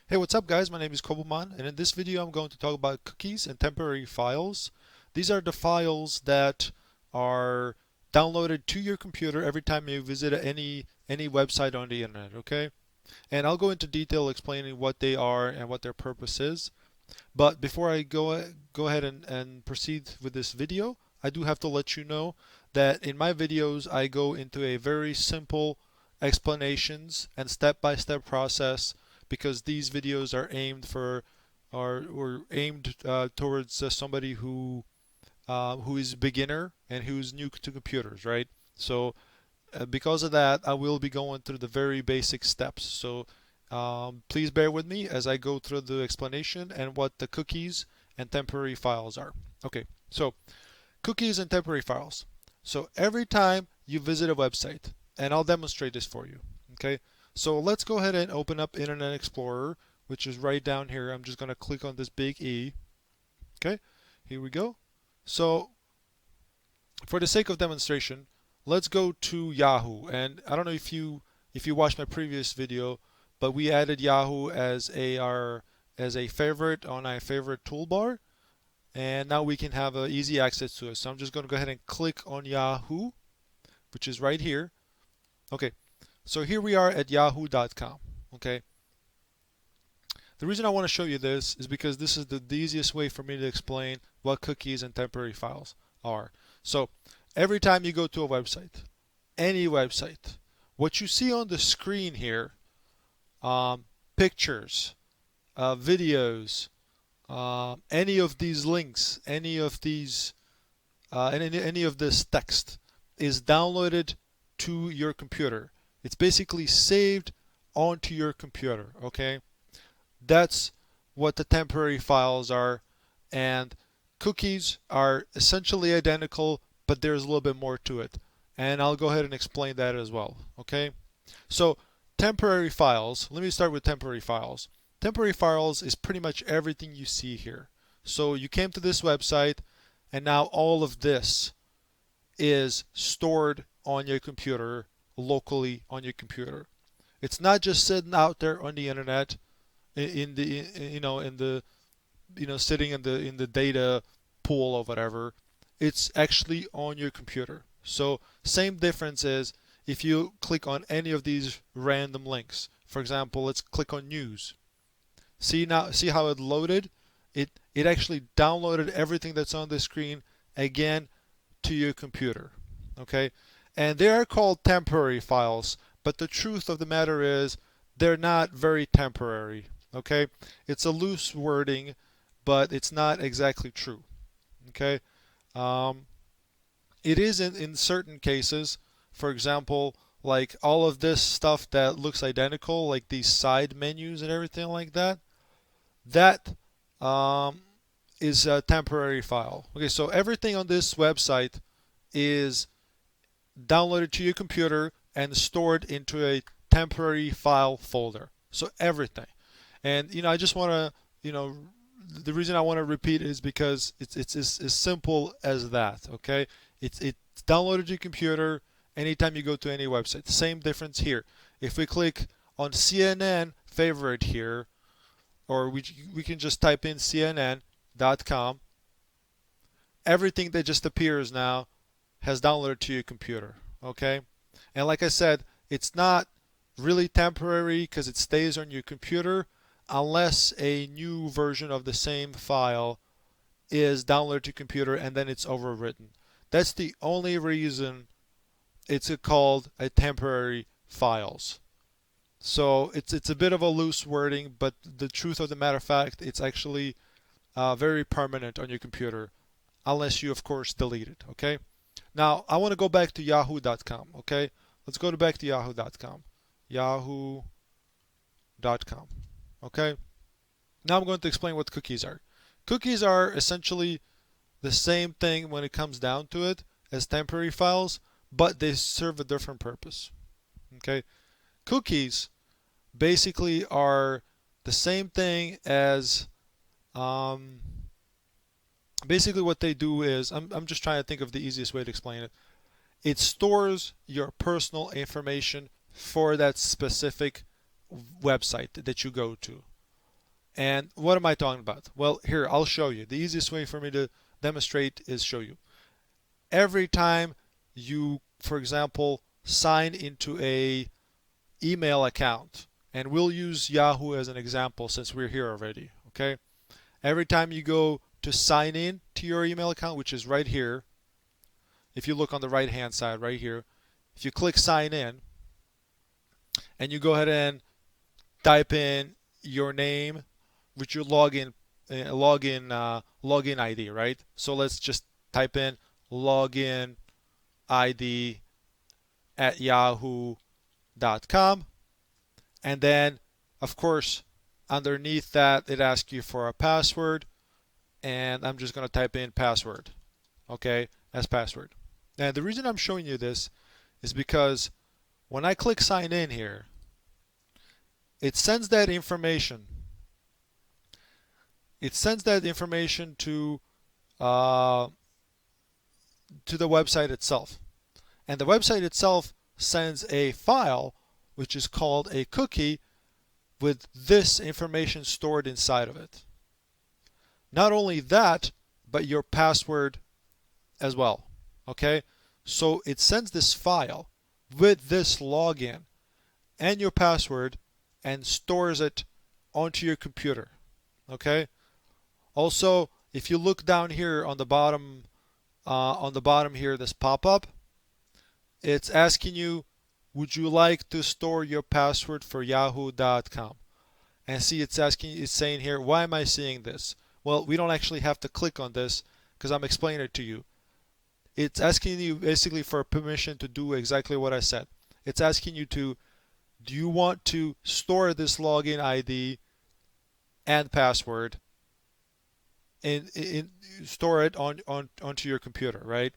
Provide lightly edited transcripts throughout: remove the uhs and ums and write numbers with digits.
Hey, what's up guys? My name is COBUMAN, and in this video I'm going to talk about cookies and temporary files. These are the files that are downloaded to your computer every time you visit any website on the internet, okay? And I'll go into detail explaining what they are and what their purpose is. But before I go ahead and proceed with this video, I do have to let you know that in my videos I go into a very simple explanations and step-by-step process because these videos are aimed for or aimed towards somebody who is beginner and who's new to computers, right? So because of that, I will be going through the very basic steps. So please bear with me as I go through the explanation and what the cookies and temporary files are. Okay, so cookies and temporary files. So every time you visit a website, and I'll demonstrate this for you. Okay, so let's go ahead and open up Internet Explorer, which is right down here. I'm just going to click on this big E. Okay, here we go. So for the sake of demonstration, let's go to Yahoo. And I don't know if you watched my previous video, but we added Yahoo as a favorite on our favorite toolbar, and now we can have easy access to it. So I'm just going to go ahead and click on Yahoo, which is right here. Okay, so here we are at yahoo.com. Okay, the reason I want to show you this is because this is the easiest way for me to explain what cookies and temporary files are. So every time you go to a website, any website, what you see on the screen here, pictures, videos, any of these links, any of this text is downloaded to your computer. It's basically saved onto your computer, okay? That's what the temporary files are, and cookies are essentially identical, but there's a little bit more to it. And I'll go ahead and explain that as well, okay? So temporary files, let me start with temporary files. Temporary files is pretty much everything you see here. So you came to this website, and now all of this is stored on your computer, locally on your computer. It's not just sitting out there on the internet in the sitting in the data pool or whatever. It's actually on your computer. So same difference is if you click on any of these random links. For example, let's click on news. See how it loaded? It actually downloaded everything that's on the screen again to your computer. Okay? And they are called temporary files, but the truth of the matter is they're not very temporary. Okay? It's a loose wording, but it's not exactly true. Okay? Um, it is in certain cases. For example, like all of this stuff that looks identical, like these side menus and everything like that, that um, is a temporary file. Okay, so everything on this website is downloaded to your computer and stored into a temporary file folder. So everything. And I just want to, the reason I want to repeat is because it's as simple as that. Okay, it's downloaded to your computer anytime you go to any website. Same difference here. If we click on CNN favorite here, or we can just type in CNN.com, everything that just appears now has downloaded to your computer. Okay, and like I said, it's not really temporary because it stays on your computer unless a new version of the same file is downloaded to computer and then it's overwritten. That's the only reason it's called a temporary files. So it's a bit of a loose wording, but the truth of the matter of fact, it's actually very permanent on your computer, unless you of course delete it. Okay. Now I want to go back to yahoo.com. Okay. Let's go back to yahoo.com. Yahoo.com. Okay. Now I'm going to explain what cookies are. Cookies are essentially the same thing when it comes down to it as temporary files, but they serve a different purpose. Okay. Cookies basically are the same thing as basically what they do is I'm just trying to think of the easiest way to explain it. It stores your personal information for that specific website that you go to. And what am I talking about? Well, here, I'll show you. The easiest way for me to demonstrate is show you. Every time you, for example, sign into a email account, and we'll use Yahoo as an example since we're here already, okay? Every time you go to sign in to your email account, which is right here, if you look on the right hand side right here, if you click sign in and you go ahead and type in your name with your login ID, right? So let's just type in login ID at yahoo.com, and then of course underneath that it asks you for a password, and I'm just going to type in password, okay, as password. And the reason I'm showing you this is because when I click sign in here, it sends that information. It sends that information to the website itself. And the website itself sends a file which is called a cookie with this information stored inside of it. Not only that, but your password as well. Okay? So it sends this file with this login and your password and stores it onto your computer. Okay? Also, if you look down here on the bottom here, this pop-up, it's asking you, would you like to store your password for yahoo.com? And see, it's saying here, why am I seeing this? Well, we don't actually have to click on this because I'm explaining it to you. It's asking you basically for permission to do exactly what I said. It's asking you to, do you want to store this login ID and password store it onto your computer, right?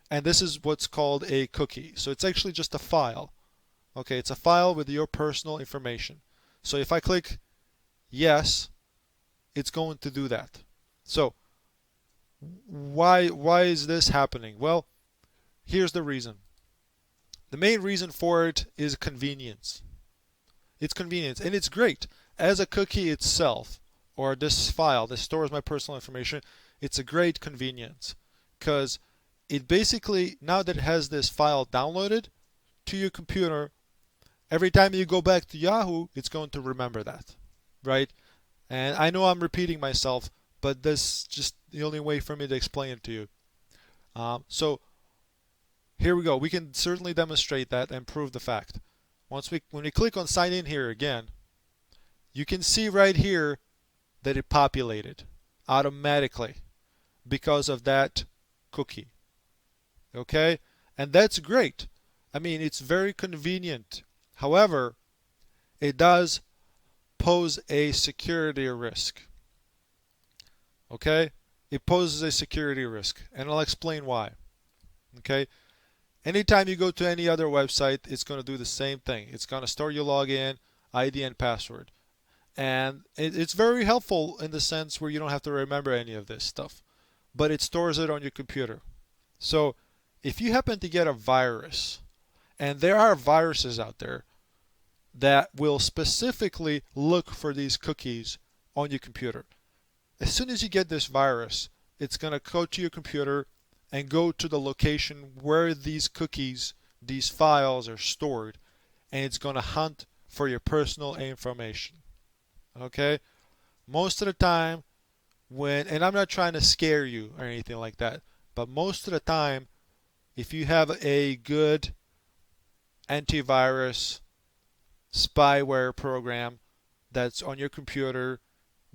And this is what's called a cookie. So it's actually just a file. Okay, it's a file with your personal information. So if I click yes, it's going to do that. So why is this happening? Well, here's the reason. The main reason for it is convenience. It's convenience, and it's great. As a cookie itself, or this file that stores my personal information, it's a great convenience because it basically, now that it has this file downloaded to your computer, every time you go back to Yahoo, it's going to remember that, right? And I know I'm repeating myself, but this is just the only way for me to explain it to you. So here we go. We can certainly demonstrate that and prove the fact. When we click on sign in here again, you can see right here that it populated automatically because of that cookie. Okay? And that's great. I mean, it's very convenient. However, it does pose a security risk. Okay? It poses a security risk, and I'll explain why. Okay? Anytime you go to any other website, it's going to do the same thing. It's going to store your login, ID, and password. And it's very helpful in the sense where you don't have to remember any of this stuff. But it stores it on your computer. So if you happen to get a virus, and there are viruses out there that will specifically look for these cookies on your computer. As soon as you get this virus, it's going to go to your computer and go to the location where these cookies, these files are stored, and it's going to hunt for your personal information. Okay? Most of the time, and I'm not trying to scare you or anything like that, but most of the time, if you have a good antivirus spyware program that's on your computer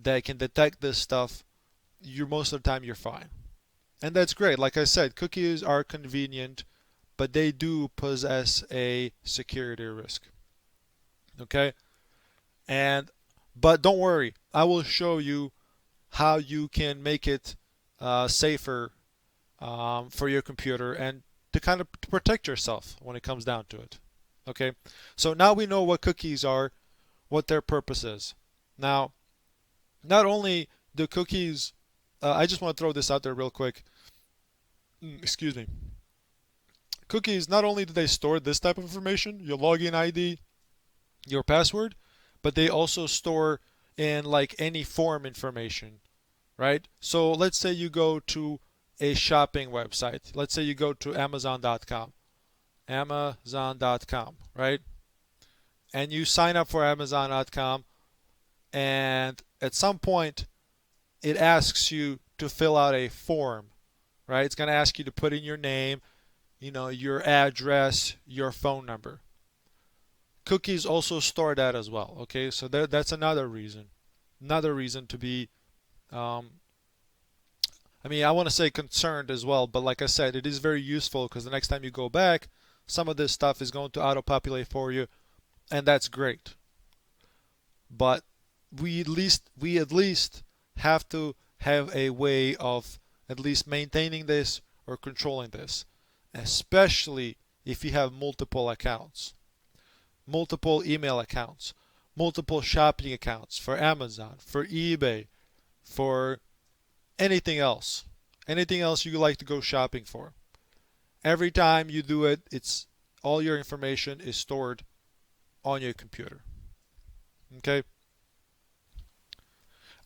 that can detect this stuff, most of the time you're fine. And that's great. Like I said, cookies are convenient, but they do possess a security risk. Okay? But don't worry, I will show you how you can make it safer for your computer and to kind of protect yourself when it comes down to it. Okay, so now we know what cookies are, what their purpose is. Now, not only do cookies, I just want to throw this out there real quick. Excuse me. Cookies, not only do they store this type of information, your login ID, your password, but they also store in like any form information, right? So let's say you go to a shopping website. Let's say you go to Amazon.com. Amazon.com, right? And you sign up for Amazon.com, and at some point it asks you to fill out a form, right? It's going to ask you to put in your name, your address, your phone number. Cookies also store that as well, okay? So that's another reason. Another reason to be, I want to say concerned as well, but like I said, it is very useful because the next time you go back, some of this stuff is going to auto-populate for you, and that's great. But we at least have to have a way of at least maintaining this or controlling this, especially if you have multiple accounts, multiple email accounts, multiple shopping accounts for Amazon, for eBay, for anything else you like to go shopping for. Every time you do it, it's all your information is stored on your computer. Okay?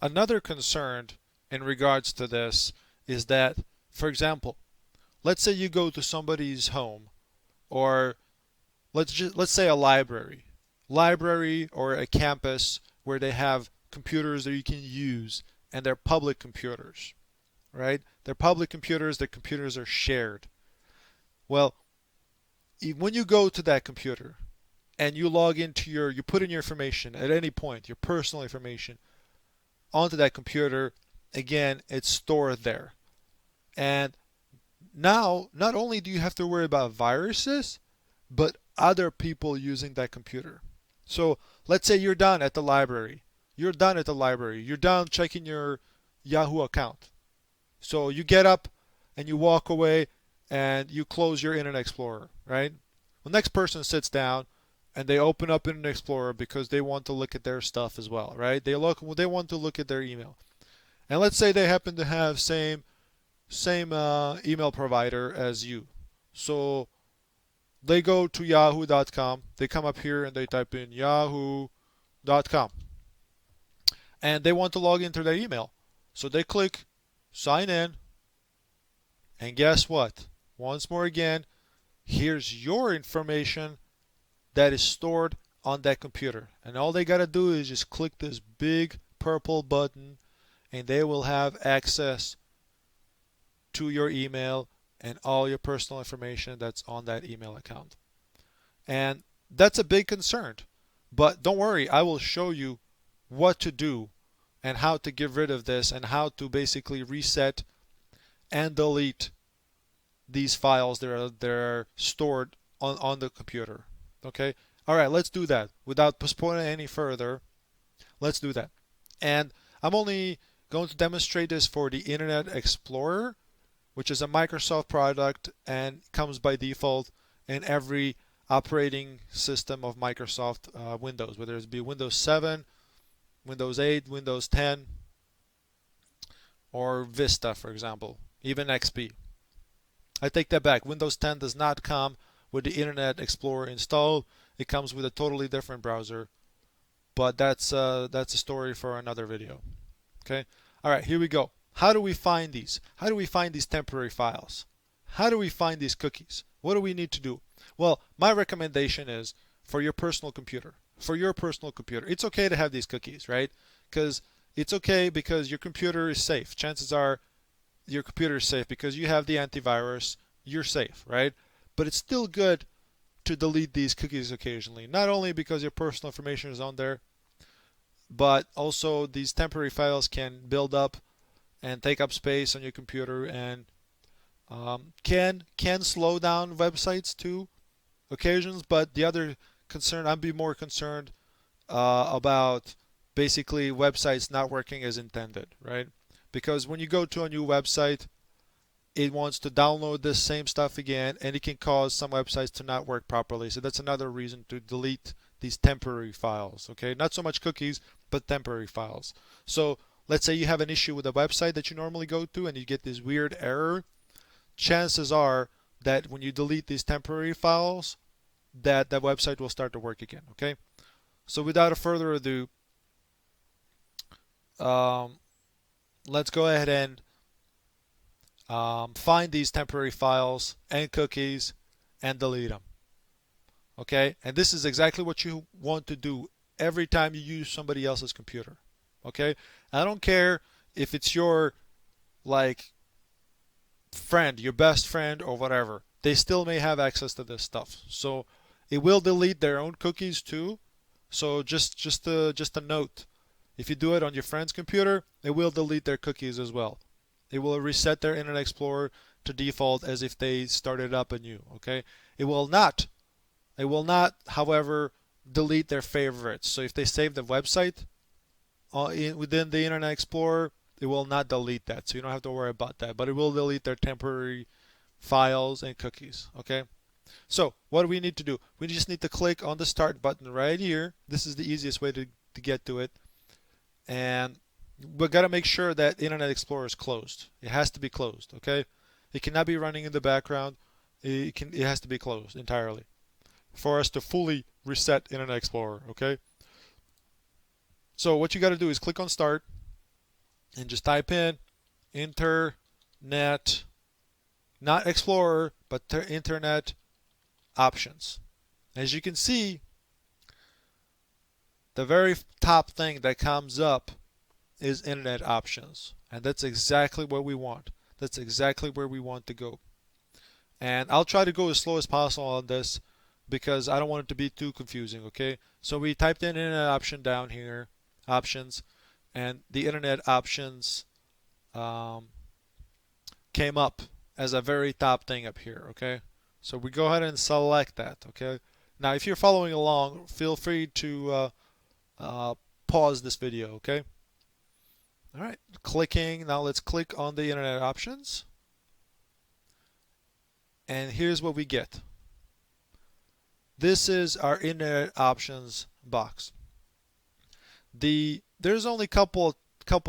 Another concern in regards to this is that, for example, let's say you go to somebody's home, or let's say a library or a campus where they have computers that you can use, and they're public computers, right? They're public computers, their computers are shared. Well, when you go to that computer and you log into you put in your information at any point, your personal information, onto that computer, again, it's stored there. And now, not only do you have to worry about viruses, but other people using that computer. So let's say you're done at the library. You're done checking your Yahoo account. So you get up and you walk away and you close your Internet Explorer, right? The next person sits down and they open up Internet Explorer because they want to look at their stuff as well, right? They want to look at their email. And let's say they happen to have same email provider as you. So they go to yahoo.com, they come up here and they type in yahoo.com. And they want to log into their email. So they click sign in. And guess what? Once more again, here's your information that is stored on that computer. And all they got to do is just click this big purple button and they will have access to your email and all your personal information that's on that email account. And that's a big concern. But don't worry, I will show you what to do and how to get rid of this and how to basically reset and delete these files that are stored on the computer. Okay? Alright, let's do that. Without postponing any further, let's do that. And I'm only going to demonstrate this for the Internet Explorer, which is a Microsoft product and comes by default in every operating system of Microsoft Windows, whether it be Windows 7, Windows 8, Windows 10, or Vista, for example, even XP. I take that back. Windows 10 does not come with the Internet Explorer installed. It comes with a totally different browser, but that's a story for another video. Okay. All right, here we go. How do we find these? How do we find these temporary files? How do we find these cookies? What do we need to do? Well, my recommendation is for your personal computer. For your personal computer, it's okay to have these cookies, right? Because it's okay because your computer is safe. Chances are your computer is safe because you have the antivirus. You're safe, right? But it's still good to delete these cookies occasionally. Not only because your personal information is on there, but also these temporary files can build up and take up space on your computer and can slow down websites too occasions. But the other concern, I'd be more concerned about basically websites not working as intended, right? Because when you go to a new website, it wants to download this same stuff again, and it can cause some websites to not work properly. So that's another reason to delete these temporary files, okay? Not so much cookies, but temporary files. So let's say you have an issue with a website that you normally go to and you get this weird error. Chances are that when you delete these temporary files, that website will start to work again, okay? So without further ado, um, let's go ahead and find these temporary files and cookies and delete them. Okay, and this is exactly what you want to do every time you use somebody else's computer. Okay, I don't care if it's your like friend, your best friend or whatever. They still may have access to this stuff. So it will delete their own cookies too. So just a note. If you do it on your friend's computer, it will delete their cookies as well. It will reset their Internet Explorer to default as if they started up anew. Okay. It will not. It will not, however, delete their favorites. So if they save the website within the Internet Explorer, it will not delete that. So you don't have to worry about that. But it will delete their temporary files and cookies. Okay. So what do we need to do? We just need to click on the start button right here. This is the easiest way to get to it. And we've got to make sure that Internet Explorer is closed. It has to be closed. Okay. It cannot be running in the background. It has to be closed entirely for us to fully reset Internet Explorer. Okay. So what you got to do is click on start and just type in Internet, not Explorer, but Internet options. As you can see, the very top thing that comes up is Internet options, and that's exactly what we want. That's exactly where we want to go. And I'll try to go as slow as possible on this because I don't want it to be too confusing. Okay, so we typed in Internet option down here, options, and the Internet options came up as a very top thing up here. Okay, so we go ahead and select that. Okay, now if you're following along, feel free to pause this video. Okay. All right, clicking. Now let's click on the Internet options, and here's what we get. This is our Internet options box. There's only couple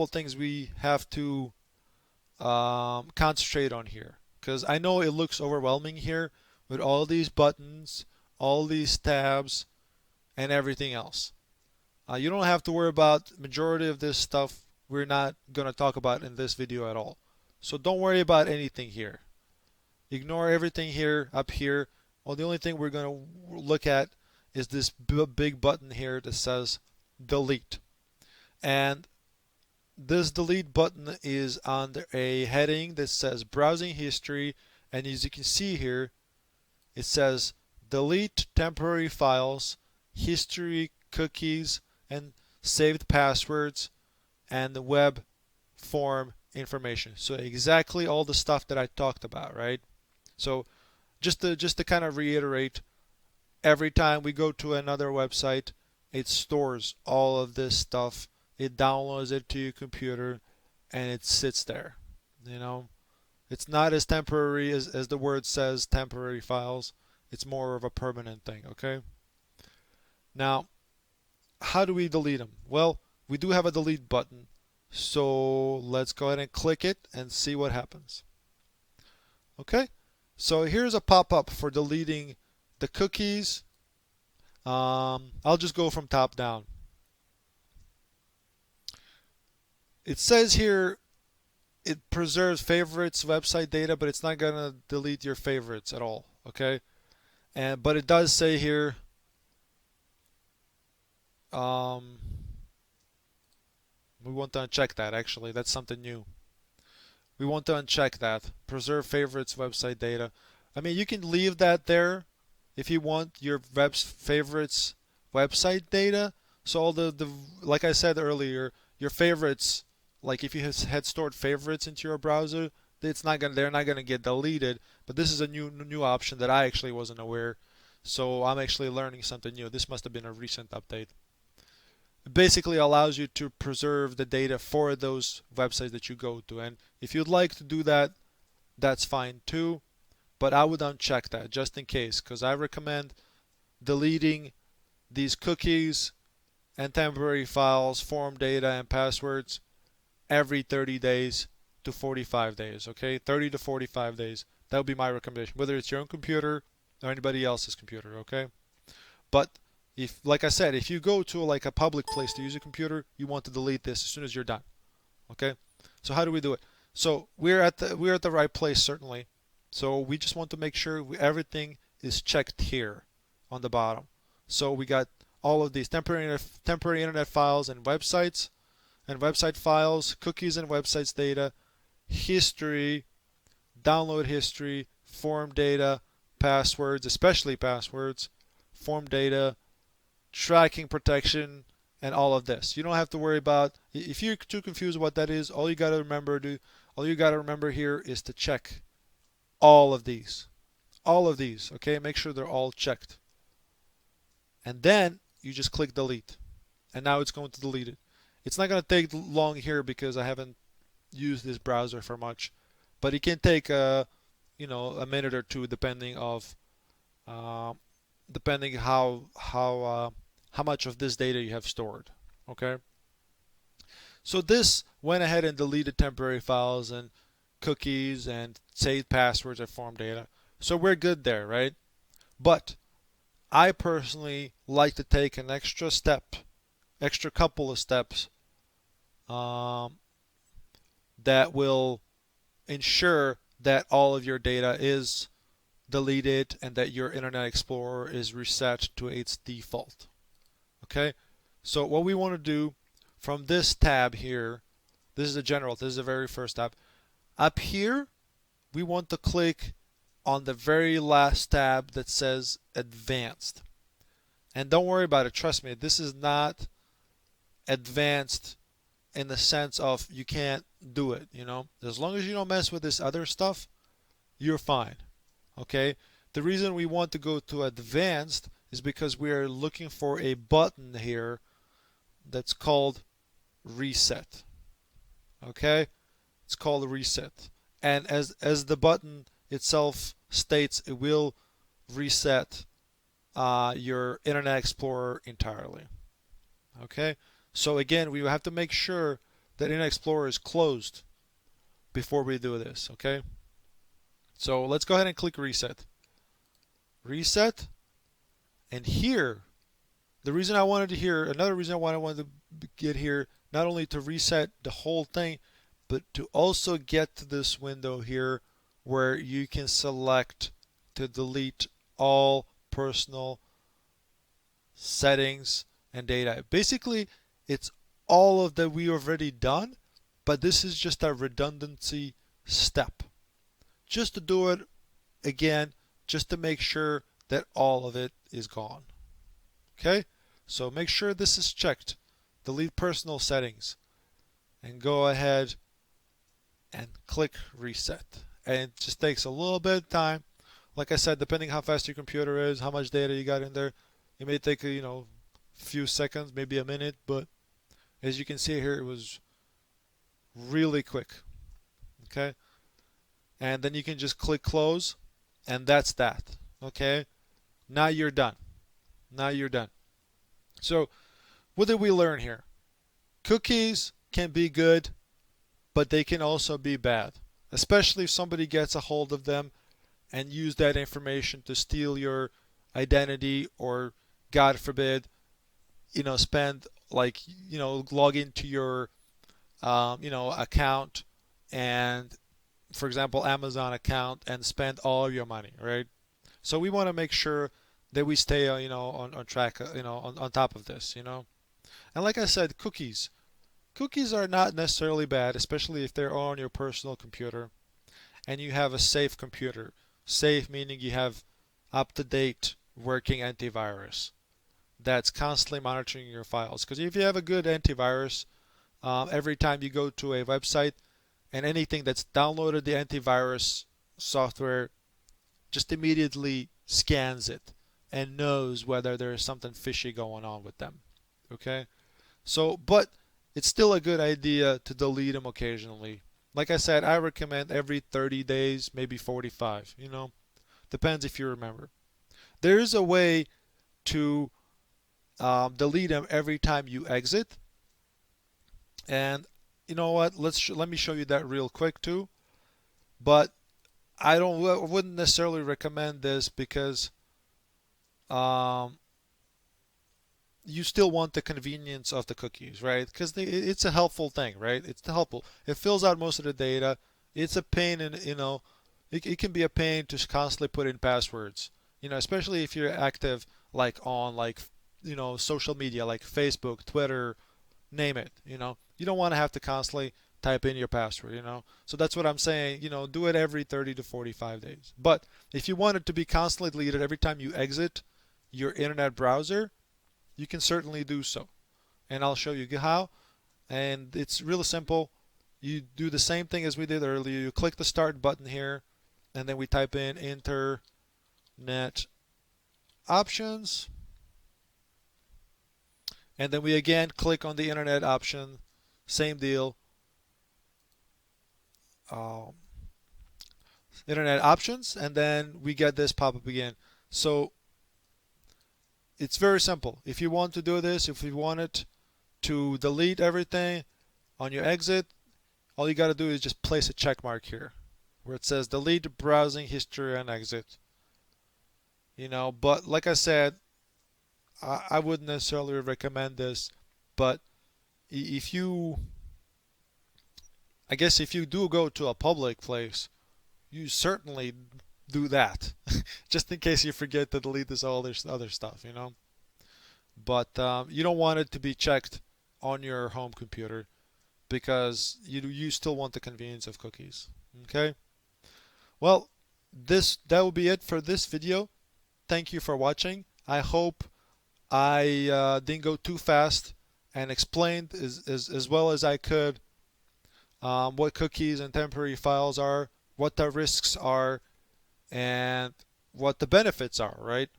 things we have to concentrate on here, because I know it looks overwhelming here with all these buttons, all these tabs, and everything else. You don't have to worry about majority of this stuff. We're not going to talk about in this video at all. So don't worry about anything here. Ignore everything here up here. Well, the only thing we're going to look at is this big button here that says delete. And this delete button is under a heading that says browsing history, and as you can see here, it says delete temporary files, history, cookies, and saved passwords, and the web form information. So exactly all the stuff that I talked about, right? So just to kind of reiterate, every time we go to another website, it stores all of this stuff. It downloads it to your computer, and it sits there. You know, it's not as temporary as the word says, temporary files. It's more of a permanent thing. Okay. Now, how do we delete them? Well, we do have a delete button, so let's go ahead and click it and see what happens. Okay, so here's a pop-up for deleting the cookies. I'll just go from top down. It says here it preserves favorites website data, but it's not gonna delete your favorites at all. Okay, but it does say here we want to uncheck that. Actually, that's something new. We want to uncheck that. Preserve favorites website data. I mean, you can leave that there if you want your favorites website data. So all the like I said earlier, your favorites, like if you had stored favorites into your browser, they're not gonna get deleted. But this is a new option that I actually wasn't aware. So I'm actually learning something new. This must have been a recent update. It basically allows you to preserve the data for those websites that you go to, and if you'd like to do that, that's fine too, but I would uncheck that just in case, because I recommend deleting these cookies and temporary files, form data, and passwords every 30 days to 45 days. Okay, 30 to 45 days. That would be my recommendation, whether it's your own computer or anybody else's computer. Okay, but If, like I said, if you go to like a public place to use a computer, you want to delete this as soon as you're done. Okay? So how do we do it? So we're at the right place certainly. So we just want to make sure everything is checked here on the bottom. So we got all of these temporary internet files and websites and website files, cookies and websites data, history, download history, form data, passwords, especially passwords, form data, tracking protection, and all of this. You don't have to worry about, if you're too confused what that is, all you got to remember here is to check all of these. All of these, okay? Make sure they're all checked. And then you just click delete. And now it's going to delete it. It's not going to take long here because I haven't used this browser for much, but it can take a minute or two uh, depending how much of this data you have stored. Okay. So this went ahead and deleted temporary files and cookies and saved passwords and form data. So we're good there, right? But I personally like to take an extra couple of steps um, that will ensure that all of your data is deleted and that your Internet Explorer is reset to its default. Okay, so what we want to do from this tab here, this is this is the very first tab. Up here, we want to click on the very last tab that says Advanced. And don't worry about it, trust me, this is not advanced in the sense of you can't do it, As long as you don't mess with this other stuff, you're fine. Okay? The reason we want to go to advanced is because we are looking for a button here that's called reset. Okay? It's called reset. And as the button itself states, it will reset your Internet Explorer entirely. Okay? So again, we have to make sure that Internet Explorer is closed before we do this. Okay? So let's go ahead and click reset. Reset. And here, another reason I wanted to get here, not only to reset the whole thing, but to also get to this window here where you can select to delete all personal settings and data. Basically, it's all of that we already done, but this is just a redundancy step. Just to do it again, just to make sure that all of it is gone. Okay? So make sure this is checked. Delete personal settings and go ahead and click reset. And it just takes a little bit of time. Like I said, depending how fast your computer is, how much data you got in there, it may take a few seconds, maybe a minute, but as you can see here, it was really quick. Okay? And then you can just click close, and that's that. Okay? Now you're done. Now you're done. So, what did we learn here? Cookies can be good, but they can also be bad, especially if somebody gets a hold of them and use that information to steal your identity or, God forbid, spend log into your account and, for example, Amazon account and spend all of your money, right? So we want to make sure that we stay on track, on top of this. And like I said, cookies are not necessarily bad, especially if they're on your personal computer and you have a safe computer. Safe meaning you have up-to-date working antivirus that's constantly monitoring your files. Because if you have a good antivirus, every time you go to a website and anything that's downloaded the antivirus software just immediately scans it and knows whether there is something fishy going on with them. Okay? So, but it's still a good idea to delete them occasionally. Like I said, I recommend every 30 days, maybe 45. Depends if you remember. There is a way to delete them every time you exit. And you know what? Let me show you that real quick too. But I wouldn't necessarily recommend this because you still want the convenience of the cookies, right? Because it's a helpful thing, right? It's helpful. It fills out most of the data. It's a pain, and it can be a pain to constantly put in passwords. Especially if you're active like on like social media like Facebook, Twitter, name it. You don't want to have to constantly type in your password. So that's what I'm saying. Do it every 30 to 45 days. But if you want it to be constantly deleted every time you exit your internet browser, you can certainly do so. And I'll show you how. And it's really simple. You do the same thing as we did earlier. You click the start button here, and then we type in internet options. And then we again click on the internet option. Same deal. Um, internet options, and then we get this pop up again. So it's very simple. If you want to do this, if you want it to delete everything on your exit, all you got to do is just place a check mark here where it says delete browsing history and exit. But like I said, I wouldn't necessarily recommend this. But if you, I guess if you do go to a public place, you certainly do that, just in case you forget to delete this all this other stuff. But you don't want it to be checked on your home computer because you still want the convenience of cookies. Okay. Well, that will be it for this video. Thank you for watching. I hope I didn't go too fast and explained as well as I could what cookies and temporary files are, what the risks are, and what the benefits are, right?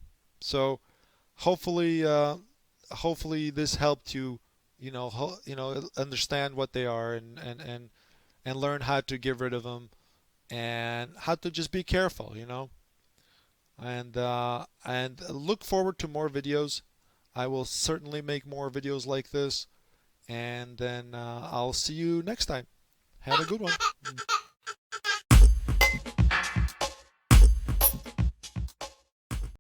So hopefully, hopefully this helped you, understand what they are and learn how to get rid of them and how to just be careful. And look forward to more videos. I will certainly make more videos like this, and then I'll see you next time. Have a good one.